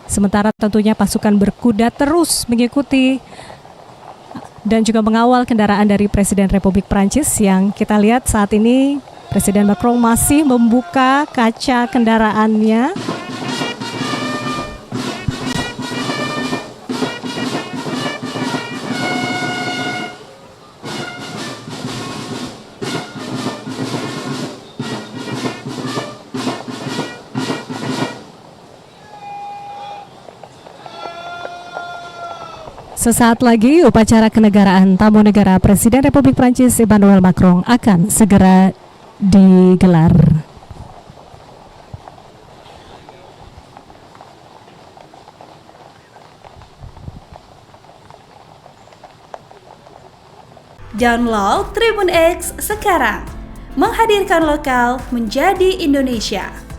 Sementara tentunya pasukan berkuda terus mengikuti dan juga mengawal kendaraan dari Presiden Republik Prancis yang kita lihat saat ini Presiden Macron masih membuka kaca kendaraannya. Sesaat lagi upacara kenegaraan tamu negara Presiden Republik Prancis Emmanuel Macron akan segera digelar. Download Tribun X sekarang, menghadirkan lokal menjadi Indonesia.